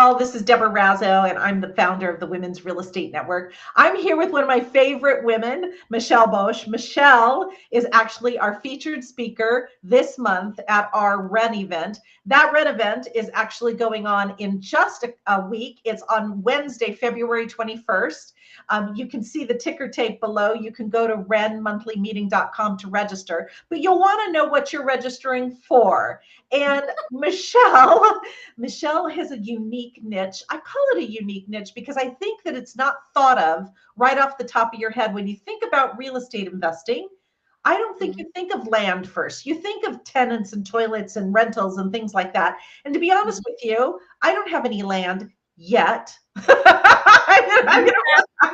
Michelle. This is Deborah Razzo, and I'm the founder of the Women's Real Estate Network. I'm here with one of my favorite women, Michelle Bosch. Michelle is actually our featured speaker this month at our REN event. That REN event is actually going on in just a week. It's on Wednesday, February 21st. You can see the ticker tape below. You can go to renmonthlymeeting.com to register, but you'll want to know what you're registering for. And Michelle has a unique niche. I call it a unique niche because I think that it's not thought of right off the top of your head. When you think about real estate investing, I don't think you think of land first. You think of tenants and toilets and rentals and things like that. And to be honest with you, I don't have any land yet. I'm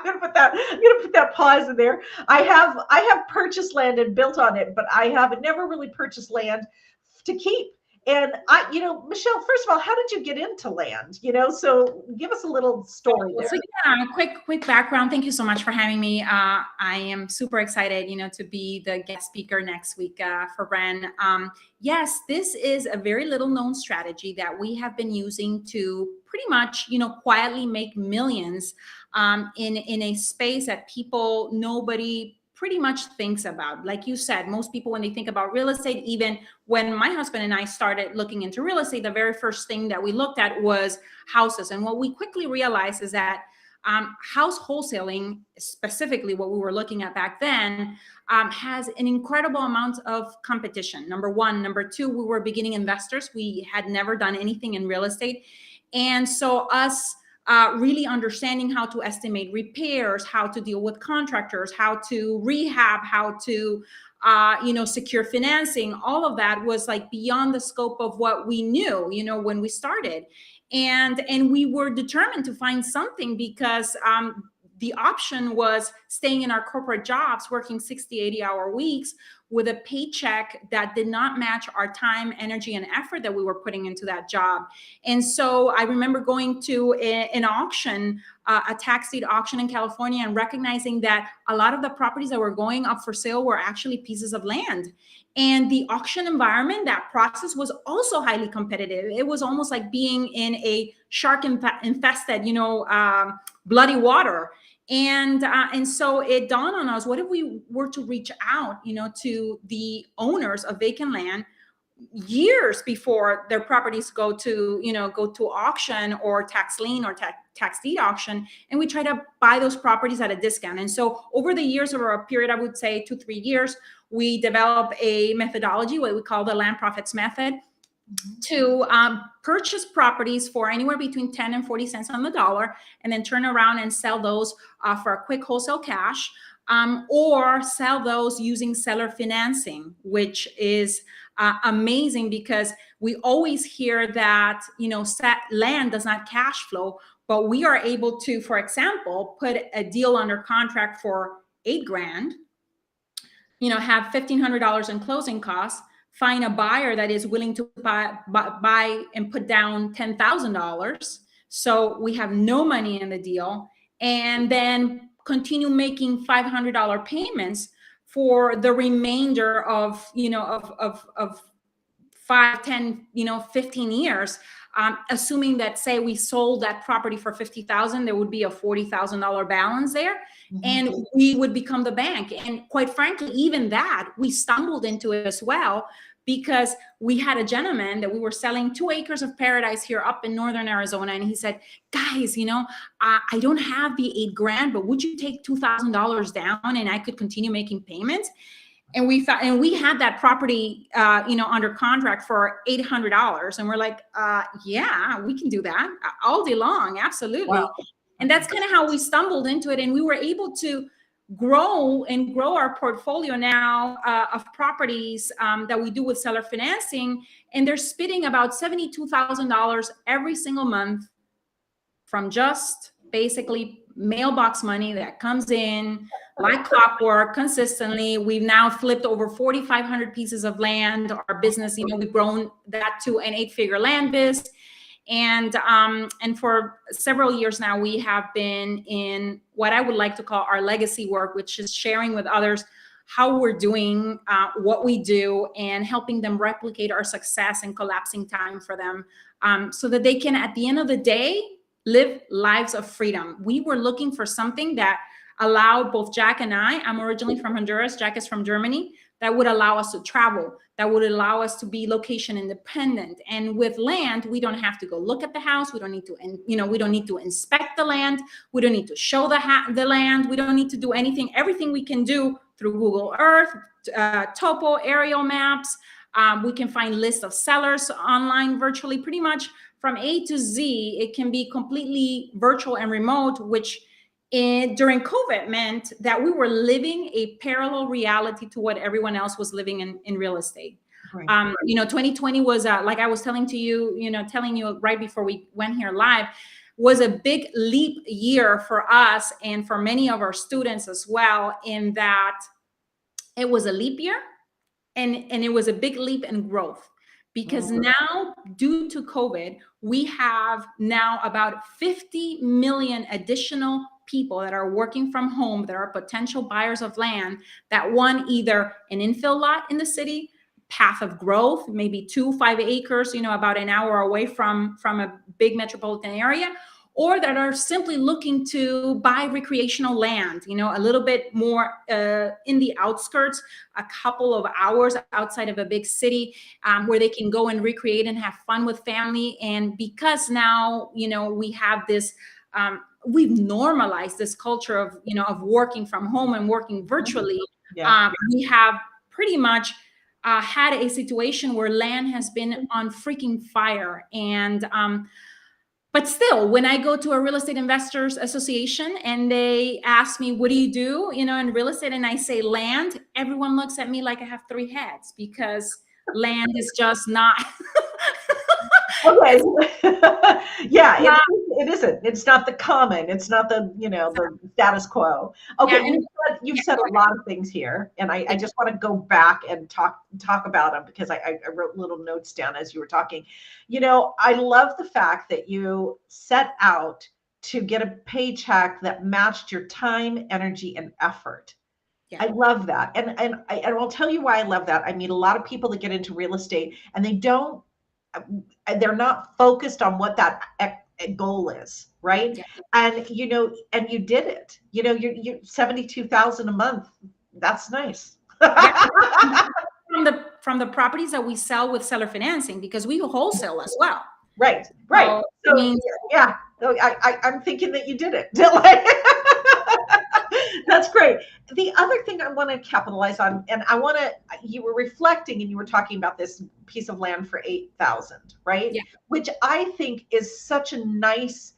gonna put that pause in there. I have purchased land and built on it, but I have never really purchased land to keep. And Michelle, first of all, how did you get into land? So give us a little story there. So quick background. Thank you so much for having me. I am super excited, to be the guest speaker next week for REN. Yes, this is a very little known strategy that we have been using to pretty much, quietly make millions in a space that nobody pretty much thinks about. Like you said, most people, when they think about real estate, even when my husband and I started looking into real estate, the very first thing that we looked at was houses. And what we quickly realized is that house wholesaling, specifically what we were looking at back then, has an incredible amount of competition. Number one. Number two, we were beginning investors. We had never done anything in real estate. And so us really understanding how to estimate repairs, how to deal with contractors, how to rehab, how to, secure financing, all of that was like beyond the scope of what we knew, when we started. And we were determined to find something because the option was staying in our corporate jobs, working 60, 80-hour weeks with a paycheck that did not match our time, energy, and effort that we were putting into that job. And so I remember going to an auction, a tax deed auction in California, and recognizing that a lot of the properties that were going up for sale were actually pieces of land. And the auction environment, that process was also highly competitive. It was almost like being in a shark infested, bloody water. And so it dawned on us, what if we were to reach out, to the owners of vacant land years before their properties go to auction or tax lien or tax deed auction, and we try to buy those properties at a discount. And so over the years, over a period, I would say 2-3 years, we developed a methodology, what we call the land profits method, to purchase properties for anywhere between 10 and 40 cents on the dollar, and then turn around and sell those for a quick wholesale cash, or sell those using seller financing, which is amazing because we always hear that, land does not cash flow, but we are able to, for example, put a deal under contract for $8,000, have $1,500 in closing costs, find a buyer that is willing to buy and put down $10,000. So we have no money in the deal, and then continue making $500 payments for the remainder of 5, 10, 15 years. Assuming that, say, we sold that property for $50,000, there would be a $40,000 balance there, and we would become the bank. And quite frankly, even that, we stumbled into it as well, because we had a gentleman that we were selling 2 acres of paradise here up in northern Arizona, and he said, guys, I don't have the $8,000, but would you take $2,000 down and I could continue making payments? And we had that property, under contract for $800. And we're like, yeah, we can do that all day long. Absolutely. Wow. And that's kind of how we stumbled into it. And we were able to grow our portfolio now of properties that we do with seller financing. And they're spitting about $72,000 every single month from just basically mailbox money that comes in like clockwork consistently. We've now flipped over 4,500 pieces of land. Our business, we've grown that to an 8-figure land biz. And for several years now, we have been in what I would like to call our legacy work, which is sharing with others how we're doing what we do and helping them replicate our success and collapsing time for them so that they can, at the end of the day, live lives of freedom. We were looking for something that allowed both Jack and I'm originally from Honduras, Jack is from Germany, that would allow us to travel, that would allow us to be location independent. And with land, we don't have to go look at the house. We don't need to, we don't need to inspect the land. We don't need to show the land. We don't need to do anything. Everything we can do through Google Earth, topo, aerial maps. We can find lists of sellers online virtually, pretty much from A to Z. It can be completely virtual and remote, which during COVID meant that we were living a parallel reality to what everyone else was living in real estate. Right. 2020 was, like I was telling you right before we went here live, was a big leap year for us and for many of our students as well, in that it was a leap year and it was a big leap in growth. Because now, due to COVID, we have now about 50 million additional people that are working from home, that are potential buyers of land, that want either an infill lot in the city, path of growth, maybe 2-5 acres, about an hour away from a big metropolitan area, or that are simply looking to buy recreational land, a little bit more in the outskirts, a couple of hours outside of a big city, where they can go and recreate and have fun with family. And because now, we have this, we've normalized this culture of, of working from home and working virtually. Yeah. We have pretty much had a situation where land has been on freaking fire. And, but still, when I go to a real estate investors association and they ask me, what do you do, in real estate? And I say land, everyone looks at me like I have 3 heads, because land is just not. Okay. Yeah, it isn't. It's not the common. It's not the, the status quo. Okay, yeah, you've said a lot of things here, and I just want to go back and talk about them, because I wrote little notes down as you were talking. I love the fact that you set out to get a paycheck that matched your time, energy, and effort. Yeah. I love that. And I'll tell you why I love that. I meet a lot of people that get into real estate and they're not focused on what that goal is, right? Yeah. And and you did it. You're 72,000 a month. That's nice. Yeah. From the properties that we sell with seller financing, because we wholesale as well. Right. So yeah. So I'm thinking that you did it. That's great. The other thing I want to capitalize on, and you were reflecting and you were talking about this piece of land for 8,000, right? Yeah. Which I think is such a nice,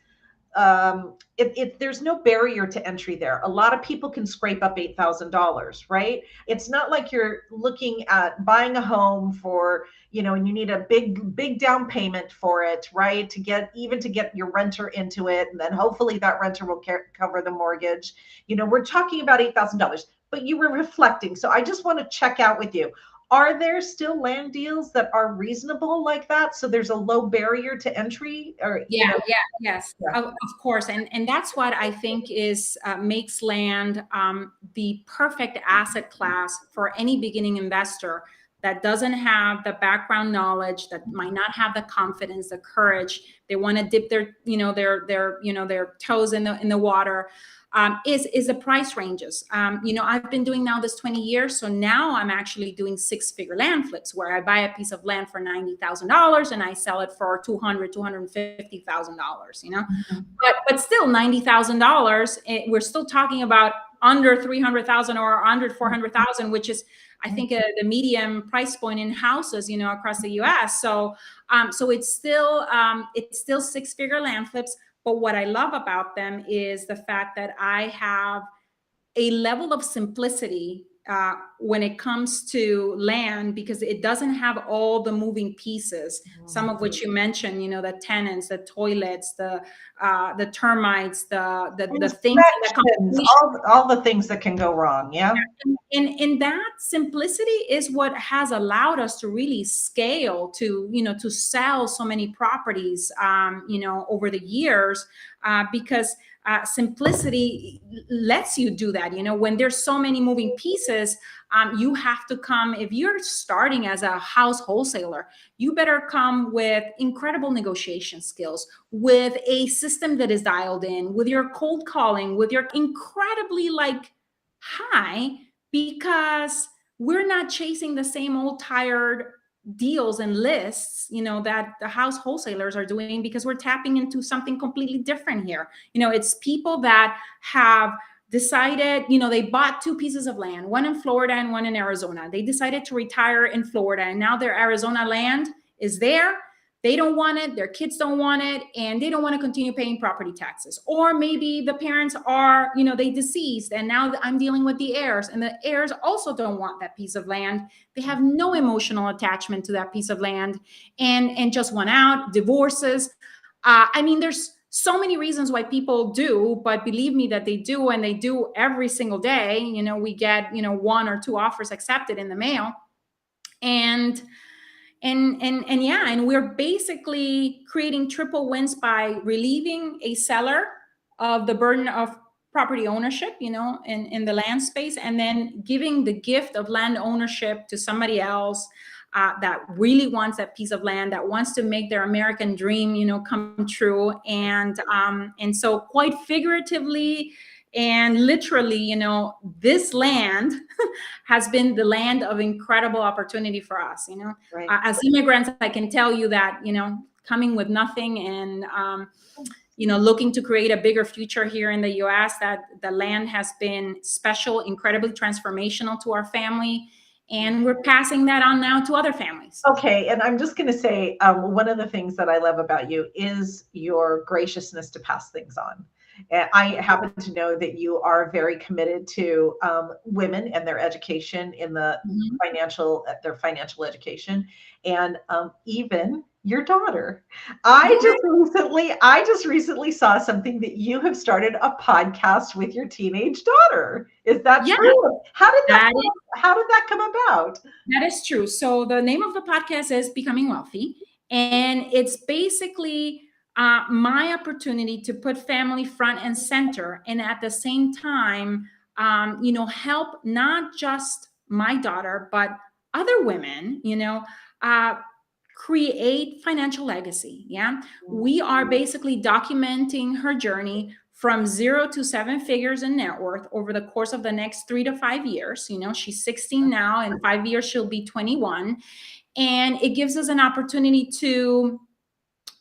there's no barrier to entry there. A lot of people can scrape up $8,000, right? It's not like you're looking at buying a home for, and you need a big down payment for it, right? To get your renter into it. And then hopefully that renter will cover the mortgage. We're talking about $8,000, but you were reflecting. So I just want to check out with you. Are there still land deals that are reasonable like that? So there's a low barrier to entry? Yes, of course. And that's what I think is makes land the perfect asset class for any beginning investor that doesn't have the background knowledge, that might not have the confidence, the courage. They want to dip their toes in the water. Is the price ranges. I've been doing now this 20 years. So now I'm actually doing 6-figure land flips, where I buy a piece of land for $90,000 and I sell it for $250,000, mm-hmm. but still $90,000. We're still talking about under $300,000 or under $400,000, which is, I think, the medium price point in houses, across the U.S. So it's still 6-figure land flips. But what I love about them is the fact that I have a level of simplicity when it comes to land, because it doesn't have all the moving pieces, some of which you mentioned, the tenants, the toilets, the termites, the things that all the things that can go wrong. Yeah. And that simplicity is what has allowed us to really scale to sell so many properties, over the years, because simplicity lets you do that. When there's so many moving pieces, you have to come, if you're starting as a house wholesaler, you better come with incredible negotiation skills, with a system that is dialed in, with your cold calling, with your incredibly high, because we're not chasing the same old tired deals and lists, that the house wholesalers are doing, because we're tapping into something completely different here. It's people that have decided, they bought 2 pieces of land, one in Florida and one in Arizona. They decided to retire in Florida, and now their Arizona land is there. They don't want it, their kids don't want it, and they don't want to continue paying property taxes. Or maybe the parents are, they deceased, and now I'm dealing with the heirs, and the heirs also don't want that piece of land. They have no emotional attachment to that piece of land, and just want out, divorces. There's so many reasons why people do, but believe me that they do, and they do every single day. We get, 1 or 2 offers accepted in the mail. And we're basically creating triple wins by relieving a seller of the burden of property ownership, in the land space, and then giving the gift of land ownership to somebody else that really wants that piece of land, that wants to make their American dream, come true. And so, quite figuratively and literally, this land has been the land of incredible opportunity for us. Right. As immigrants, I can tell you that, coming with nothing and, looking to create a bigger future here in the U.S., that the land has been special, incredibly transformational to our family. And we're passing that on now to other families. Okay. And I'm just going to say, one of the things that I love about you is your graciousness to pass things on. And I happen to know that you are very committed to women and their education in the their financial education, and even your daughter. I just recently saw something that you have started a podcast with your teenage daughter. Is that true? How did that come about? That is true. So the name of the podcast is Becoming Wealthy, and it's basically my opportunity to put family front and center, and at the same time, help not just my daughter, but other women, create financial legacy. Yeah. We are basically documenting her journey from 0 to 7 figures in net worth over the course of the next 3 to 5 years. She's 16 now, in 5 years, she'll be 21. And it gives us an opportunity to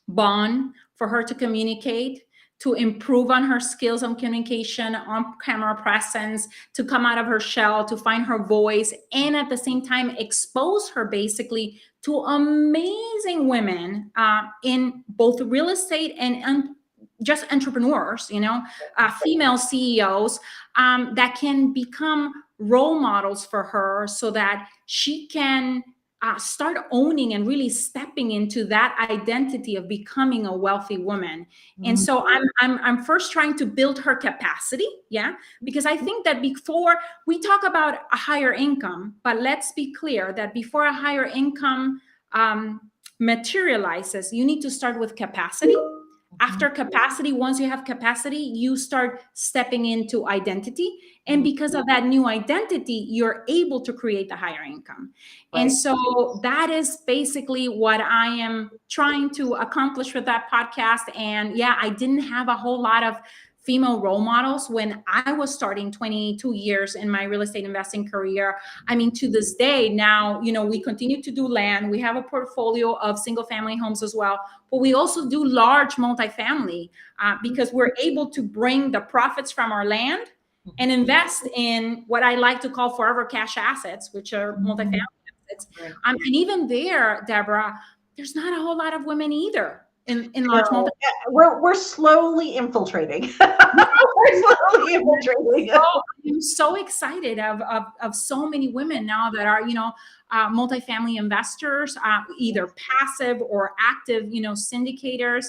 bond, for her to communicate, to improve on her skills on communication, on camera presence, to come out of her shell, to find her voice, and at the same time expose her basically to amazing women in both real estate and just entrepreneurs, female CEOs that can become role models for her, so that she can start owning and really stepping into that identity of becoming a wealthy woman. And so I'm first trying to build her capacity, because I think that before we talk about a higher income, but let's be clear that before a higher income materializes, you need to start with capacity. After capacity, once you have capacity, you start stepping into identity. And because of that new identity, you're able to create the higher income. Right. And so that is basically what I am trying to accomplish with that podcast. And I didn't have a whole lot of female role models when I was starting 22 years in my real estate investing career. To this day now, we continue to do land. We have a portfolio of single family homes as well, but we also do large multifamily because we're able to bring the profits from our land and invest in what I like to call forever cash assets, which are multifamily assets. Right. And even there, Deborah, there's not a whole lot of women either. In large multifamily. We're slowly infiltrating. We're slowly infiltrating. I'm so excited of so many women now that are, multifamily investors, either passive or active, syndicators.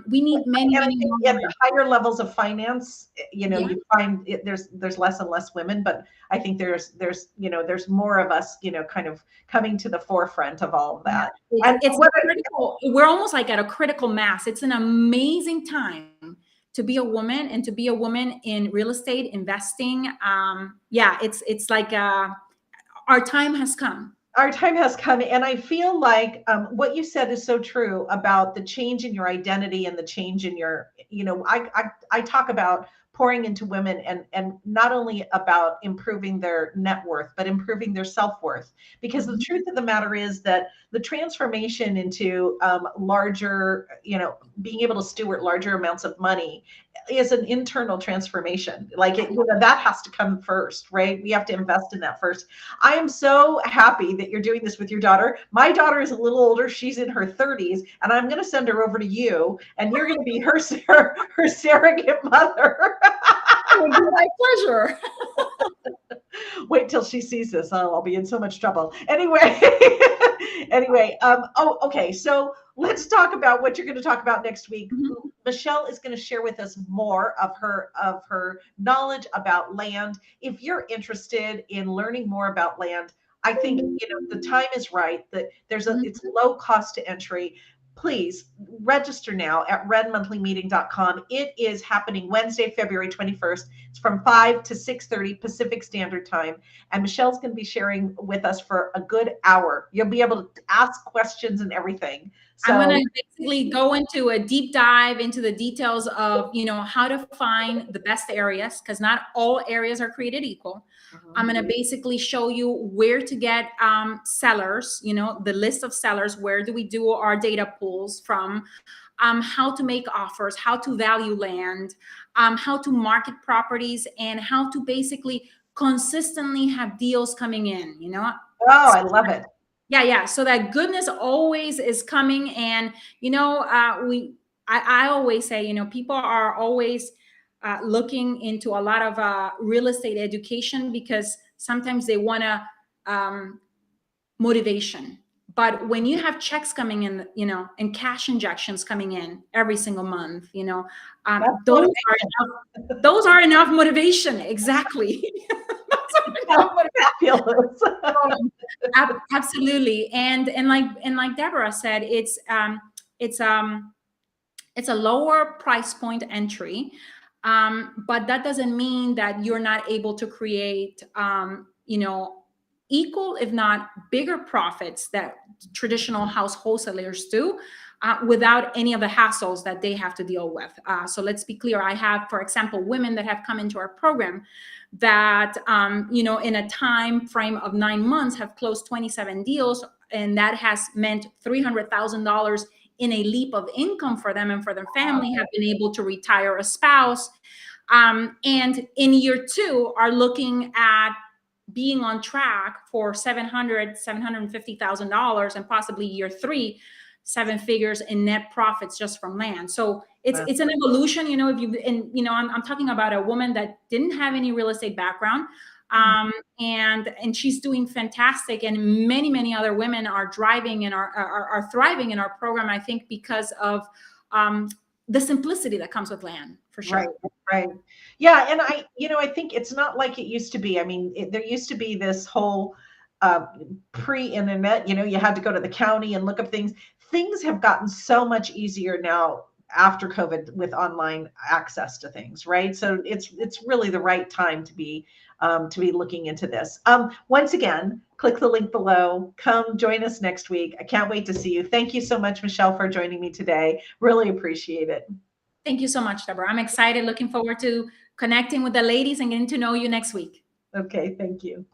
We need many more at the higher levels of finance, you find there's less and less women, but I think there's more of us, kind of coming to the forefront of all of that. We're almost like at a critical mass. It's an amazing time to be a woman and to be a woman in real estate investing. Yeah, it's like our time has come. Our time has come, and I feel like what you said is so true about the change in your identity and the change in your, I talk about pouring into women, and not only about improving their net worth, but improving their self-worth. Because the truth of the matter is that the transformation into larger, being able to steward larger amounts of money is an internal transformation. Like that has to come first, right? We have to invest in that first. I am so happy that you're doing this with your daughter. My daughter is a little older. She's in her 30s, and I'm going to send her over to you, and you're going to be her surrogate mother. It would be my pleasure. Wait till she sees this. Oh, I'll be in so much trouble. Anyway, okay. So let's talk about what you're going to talk about next week. Michelle is going to share with us more of her knowledge about land. If you're interested in learning more about land, I think the time is right. That it's low cost to entry. Please register now at redmonthlymeeting.com. It is happening Wednesday, February 21st. It's from 5 to 6:30 Pacific Standard Time. And Michelle's going to be sharing with us for a good hour. You'll be able to ask questions and everything. So I'm going to basically go into a deep dive into the details of, how to find the best areas, because not all areas are created equal. I'm going to basically show you where to get sellers, the list of sellers, where do we do our data pools from, how to make offers, how to value land, how to market properties, and how to basically consistently have deals coming in, Oh, I love it. Yeah. So that goodness always is coming. And, I always say, people are always looking into a lot of real estate education, because sometimes they want motivation. But when you have checks coming in, and cash injections coming in every single month, those are enough motivation. Exactly. Fabulous. Absolutely. And like Deborah said, it's a lower price point entry, but that doesn't mean that you're not able to create equal, if not bigger profits that traditional house wholesalers do, without any of the hassles that they have to deal with. So let's be clear. I have, for example, women that have come into our program that, in a time frame of 9 months have closed 27 deals. And that has meant $300,000 in a leap of income for them and for their family, have been able to retire a spouse. And in year 2 are looking at being on track for $750,000, and possibly year 3, 7 figures in net profits just from land. So it's an evolution, I'm talking about a woman that didn't have any real estate background, and she's doing fantastic. And many other women are driving and are thriving in our program, I think, because of the simplicity that comes with land, for sure. Right. Yeah. And I think it's not like it used to be. I mean, there used to be this whole pre-internet, you had to go to the county and look up things. Things have gotten so much easier now after COVID with online access to things, right? So it's really the right time to be looking into this. Once again, click the link below. Come join us next week. I can't wait to see you. Thank you so much, Michelle, for joining me today. Really appreciate it. Thank you so much, Deborah. I'm excited, looking forward to connecting with the ladies and getting to know you next week. Okay, thank you.